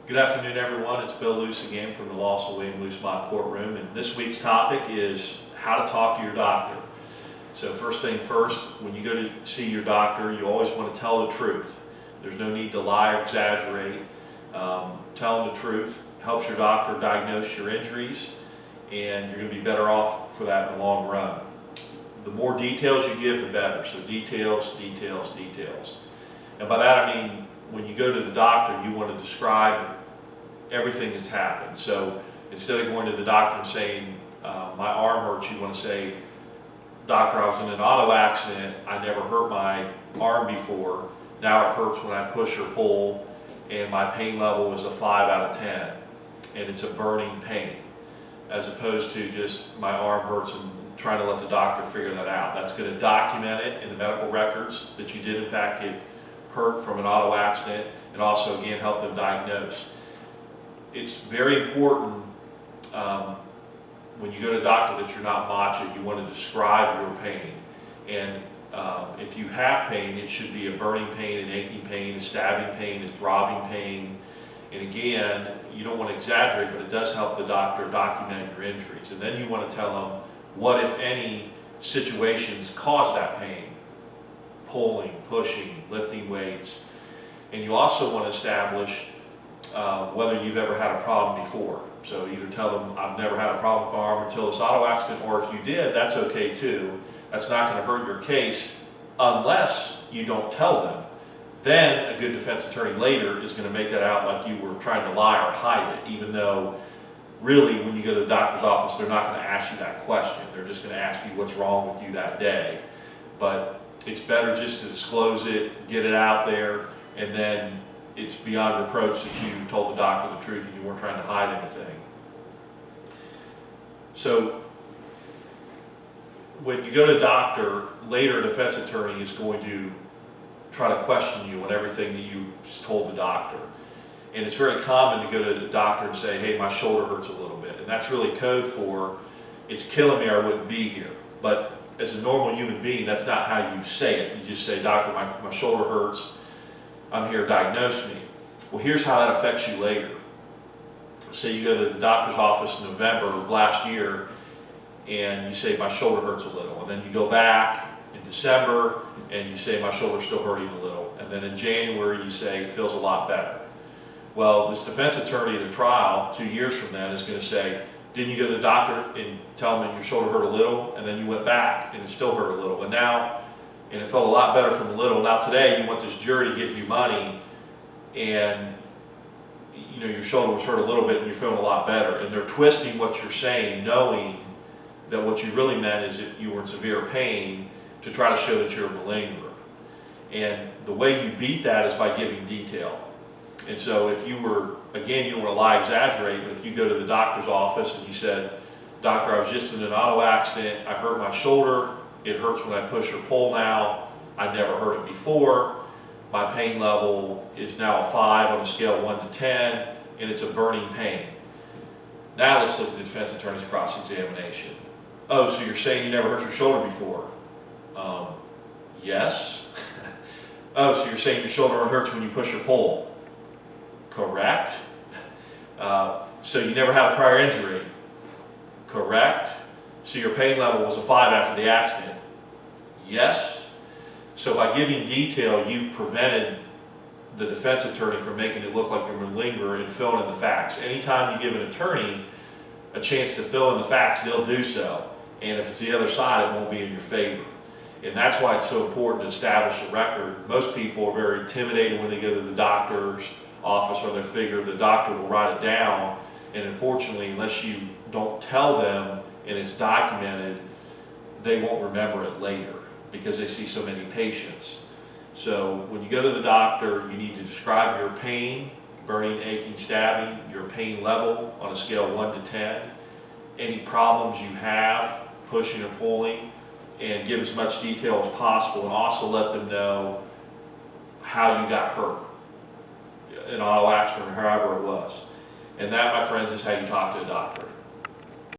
Good afternoon, everyone. It's Bill Luse again from the Lawson William Loosemont courtroom, and this week's topic is how to talk to your doctor. So first thing first, when you go to see your doctor, you always want to tell the truth. There's no need to lie or exaggerate. Telling the truth helps your doctor diagnose your injuries, and you're going to be better off for that in the long run. The more details you give, the better. So details, details, details. And by that I mean, when you go to the doctor, you want to describe everything that's happened. So instead of going to the doctor and saying, my arm hurts, you want to say, doctor, I was in an auto accident, I never hurt my arm before, now it hurts when I push or pull, and my pain level is a 5 out of 10, and it's a burning pain, as opposed to just my arm hurts and trying to let the doctor figure that out. That's going to document it in the medical records that you did in fact get hurt from an auto accident, and also again help them diagnose. It's very important when you go to a doctor that you're not macho. You want to describe your pain, and if you have pain, it should be a burning pain, an aching pain, a stabbing pain, a throbbing pain. And again, you don't want to exaggerate, but it does help the doctor document your injuries. And then you want to tell them what, if any, situations cause that pain: pulling, pushing, lifting weights. And you also want to establish whether you've ever had a problem before. So either tell them, I've never had a problem with my arm until this auto accident, or if you did, that's okay too. That's not going to hurt your case unless you don't tell them. Then a good defense attorney later is going to make that out like you were trying to lie or hide it, even though really when you go to the doctor's office, they're not going to ask you that question. They're just going to ask you what's wrong with you that day. But it's better just to disclose it, get it out there, and then it's beyond reproach that you told the doctor the truth and you weren't trying to hide anything. So when you go to a doctor, later a defense attorney is going to try to question you on everything that you told the doctor. And it's very common to go to the doctor and say, hey, my shoulder hurts a little bit. And that's really code for, it's killing me or I wouldn't be here. But as a normal human being, that's not how you say it. You just say, doctor, my shoulder hurts, I'm here, diagnose me. Well, here's how that affects you later. Say you go to the doctor's office in November of last year and you say, my shoulder hurts a little. And then you go back in December and you say, my shoulder's still hurting a little. And then in January you say, it feels a lot better. Well, this defense attorney at a trial 2 years from then is going to say, didn't you go to the doctor and tell him your shoulder hurt a little, and then you went back and it still hurt a little, and it felt a lot better from a little. Now today you want this jury to give you money, and you know your shoulder was hurt a little bit and you're feeling a lot better, and they're twisting what you're saying, knowing that what you really meant is that you were in severe pain, to try to show that you're a malingerer. And the way you beat that is by giving detail. And so if you were, again, you don't want to lie, exaggerate, but if you go to the doctor's office and you said, doctor, I was just in an auto accident, I hurt my shoulder, it hurts when I push or pull now, I never hurt it before, my pain level is now a 5 on a scale of 1 to 10, and it's a burning pain. Now let's look at the defense attorney's cross-examination. Oh, so you're saying you never hurt your shoulder before? Yes. Oh, so you're saying your shoulder hurts when you push or pull? Correct. So you never had a prior injury? Correct. So your pain level was a 5 after the accident? Yes. So by giving detail, you've prevented the defense attorney from making it look like you're a malingerer and filling in the facts. Anytime you give an attorney a chance to fill in the facts, they'll do so. And if it's the other side, it won't be in your favor. And that's why it's so important to establish a record. Most people are very intimidated when they go to the doctor's office, or they figure the doctor will write it down, and unfortunately, unless you don't tell them and it's documented, they won't remember it later because they see so many patients. So when you go to the doctor, you need to describe your pain, burning, aching, stabbing, your pain level on a scale of 1 to 10, any problems you have, pushing or pulling, and give as much detail as possible, and also let them know how you got hurt, an auto accident or however it was. And that, my friends, is how you talk to a doctor.